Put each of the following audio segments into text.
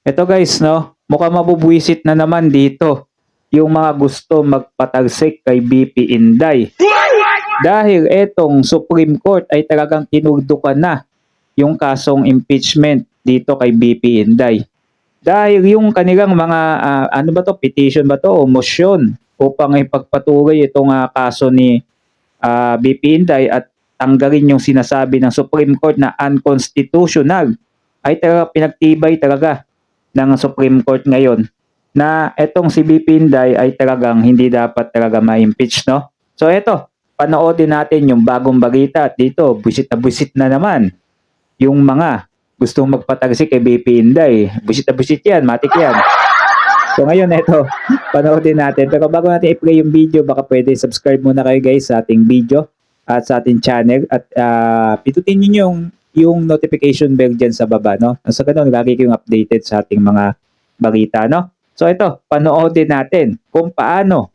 Ito guys, no, mukhang mabubwisit na naman dito yung mga gusto magpatalsik kay BP Inday. Dahil etong Supreme Court ay talagang tinugdukan na yung kasong impeachment dito kay BP Inday. Dahil yung kanilang mga ano ba to, petition ba to o motion upang ipagpatuloy itong kaso ni BP Inday at tanggalin yung sinasabi ng Supreme Court na unconstitutional ay talaga pinagtibay talaga ng Supreme Court ngayon na etong si BP Inday ay talagang hindi dapat talaga ma-impeach, no? So eto, panoodin natin yung bagong balita at dito, busit na naman yung mga gustong magpatalsik kay BP Inday. Busit yan, matik yan. So ngayon eto, panoodin natin. Pero bago natin i-play yung video, baka pwede subscribe muna kayo guys sa ating video at sa ating channel at pitutin niyo yung notification bell dyan sa baba, no? Sa ganun, lagi kayong updated sa ating mga balita, no? So ito, panoodin natin kung paano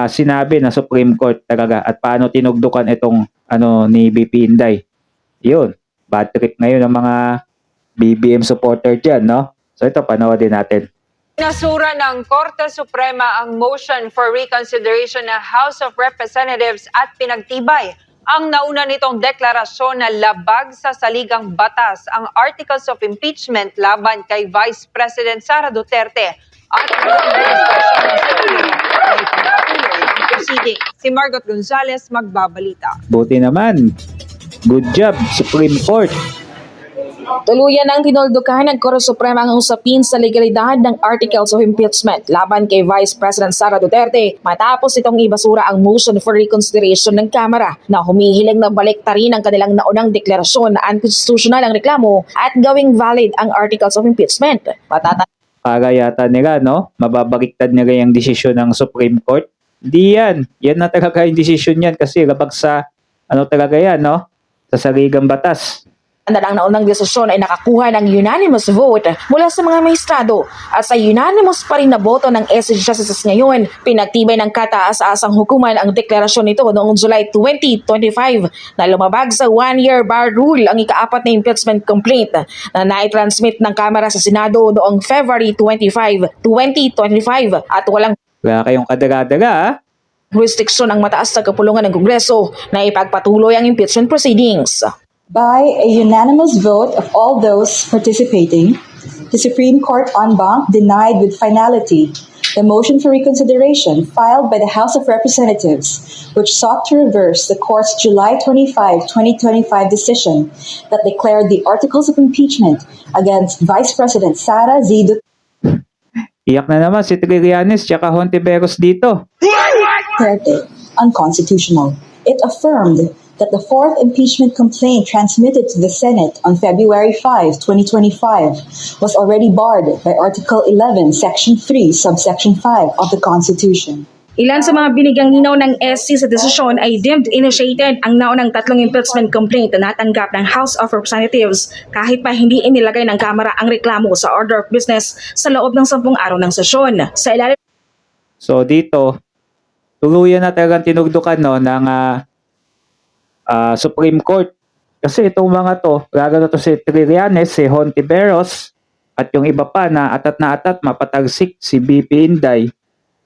sinabi ng Supreme Court talaga at paano tinugdukan itong ano ni BP Inday. Yun, bad trip ngayon ng mga BBM supporter dyan, no? So ito, panoodin natin. Nasura ng Korte Suprema ang motion for reconsideration ng House of Representatives at pinagtibay ang nauna nitong deklarasyon na labag sa saligang batas ang Articles of Impeachment laban kay Vice President Sara Duterte at ang administrasyon ng Supreme ay patuloy ang proceeding. Si Margot Gonzales magbabalita. Buti naman. Good job, Supreme Court. Tuluyan ang tinuldukan ng Korte Suprema ang usapin sa legalidad ng Articles of Impeachment laban kay Vice President Sara Duterte matapos itong ibasura ang motion for reconsideration ng Kamara na humihiling na baliktarin ang kanilang naunang deklarasyon na unconstitutional ang reklamo at gawing valid ang Articles of Impeachment. Para yata nila, no? Mababaliktad nila yung desisyon ng Supreme Court. Hindi yan. Yan na talaga yung desisyon yan kasi labag sa, ano talaga yan, no? Sa saligang batas. Ang naunang desisyon ay nakakuha ng unanimous vote mula sa mga maestrado at sa unanimous pa rin na boto ng SC Justices ngayon, pinagtibay ng kataas-asang hukuman ang deklarasyon nito noong July 2025 na lumabag sa one-year bar rule ang ikaapat na impeachment complaint na nai-transmit ng Kamara sa Senado noong February 25, 2025 at walang Wala kayong kadala-dala, restriksyon ang mataas na kapulungan ng Kongreso na ipagpatuloy ang impeachment proceedings. By a unanimous vote of all those participating, the Supreme Court en banc denied with finality the motion for reconsideration filed by the House of Representatives, which sought to reverse the Court's July 25, 2025 decision that declared the articles of impeachment against Vice President Sara Z. iyak na naman si Trillanes tsaka Hontiveros dito. Duterte unconstitutional. It affirmed that the fourth impeachment complaint transmitted to the Senate on February 5, 2025 was already barred by Article 11, Section 3, Subsection 5 of the Constitution. Ilan sa mga binigyang linaw ng SC sa desisyon ay deemed initiated ang naunang tatlong impeachment complaint na natanggap ng House of Representatives kahit pa hindi inilagay ng Kamara ang reklamo sa Order of Business sa loob ng 10 araw ng sesyon. Sa ilalim So dito, tuluyan na talagang tinugdukan, no, ng Supreme Court. Kasi itong mga to, lalo na to si Trillanes, si Hontiveros, at yung iba pa na atat mapatalsik si BP Inday,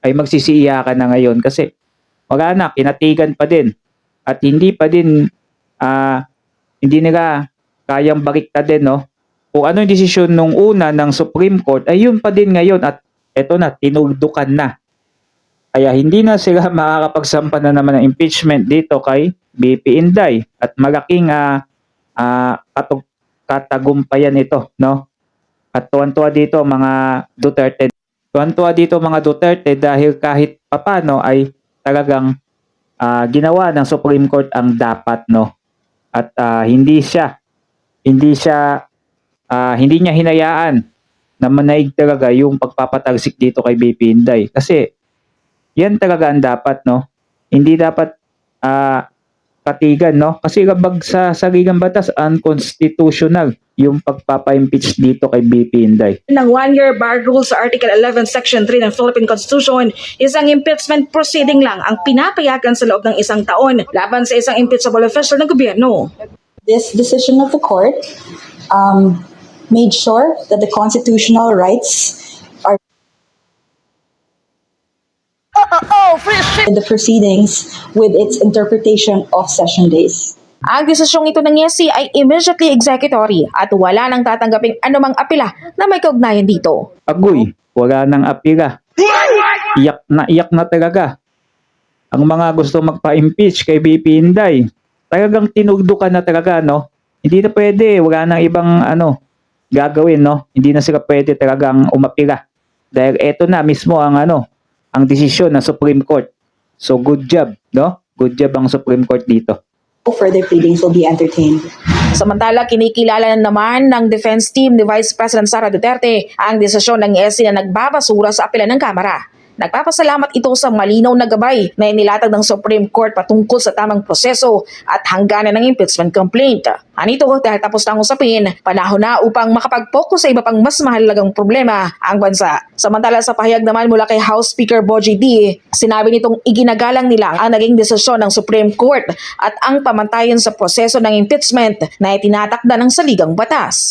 ay magsisiiyakan na ngayon kasi wala na, kinatigan pa din. At hindi pa din, hindi nila kayang baliktadin, no? Kung ano yung desisyon nung una ng Supreme Court, ay yun pa din ngayon at eto na, tinugdukan na. Kaya hindi na sila makakapagsampa na naman ng impeachment dito kay BP Inday at malaking katagumpayan ito, no? At tuwan-tuwa dito mga Duterte. Tuwan-tuwa dito mga Duterte dahil kahit papano ay talagang ginawa ng Supreme Court ang dapat, no? At hindi niya hinayaan na manaig talaga yung pagpapatalsik dito kay BP Inday. Kasi yan talaga ang dapat, no? Hindi dapat katigan, no? Kasi labag sa saligang batas, unconstitutional yung pagpapa-impeach dito kay BP Inday. ng one-year bar rule sa Article 11, Section 3 ng Philippine Constitution, isang impeachment proceeding lang ang pinapayagan sa loob ng 1 taon laban sa isang impeachable official ng gobyerno. This decision of the court made sure that the constitutional rights are in the proceedings with its interpretation of session days. Ang desisyong ito ng YESI ay immediately executory at wala nang tatanggaping anumang apela na may kaugnayan dito. Agoy, wala nang apira. Iyak na talaga. Ang mga gusto magpa-impeach kay BP Inday, talagang tinugdukan na talaga, no? Hindi na pwede, wala nang ibang gagawin, no? Hindi na sila pwede talagang umapira. Dahil eto na mismo ang ang desisyon ng Supreme Court. So good job, no? Good job ang Supreme Court dito. No further pleadings will be entertained. Samantala, kinikilala na naman ng defense team ni Vice President Sara Duterte ang desisyon ng YESI na nagbabasura sa apela ng Kamara. Nagpapasalamat ito sa malinaw na gabay na inilatag ng Supreme Court patungkol sa tamang proseso at hangganan ng impeachment complaint. Anito dahil tapos na ang usapin, panahon na upang makapag-focus sa iba pang mas mahalagang problema ang bansa. Samantala sa pahayag naman mula kay House Speaker Bogie D, sinabi nitong iginagalang nila ang naging desisyon ng Supreme Court at ang pamantayan sa proseso ng impeachment na itinatakda ng saligang batas.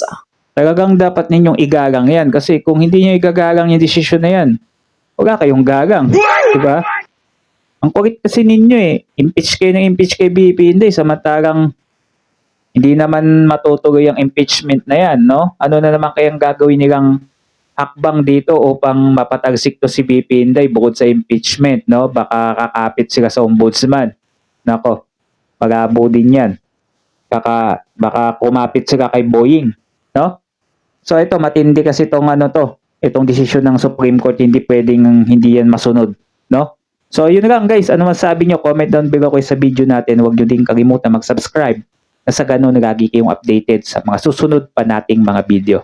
Talagang dapat ninyong igalang yan kasi kung hindi nyo igagalang yung desisyon na yan, wala kayong gagang. Diba? Ang kulit kasi ninyo impeach kayo ng impeach kay BP Inday samantalang hindi naman matutuloy ang impeachment na yan, no? Ano na naman kayang gagawin nilang hakbang dito upang mapatalsik to si BP Inday bukod sa impeachment, no? Baka kakapit sila sa ombudsman. Nako, pag-abo din yan. Baka kumapit sila kay Boying, no? So ito, matindi kasi itong desisyon ng Supreme Court, hindi pwedeng hindi yan masunod, no? So yun lang guys, ano masabi nyo? Comment down below kayo sa video natin. Huwag nyo din kalimutan mag-subscribe na sa ganun lagi kayong updated sa mga susunod pa nating mga video.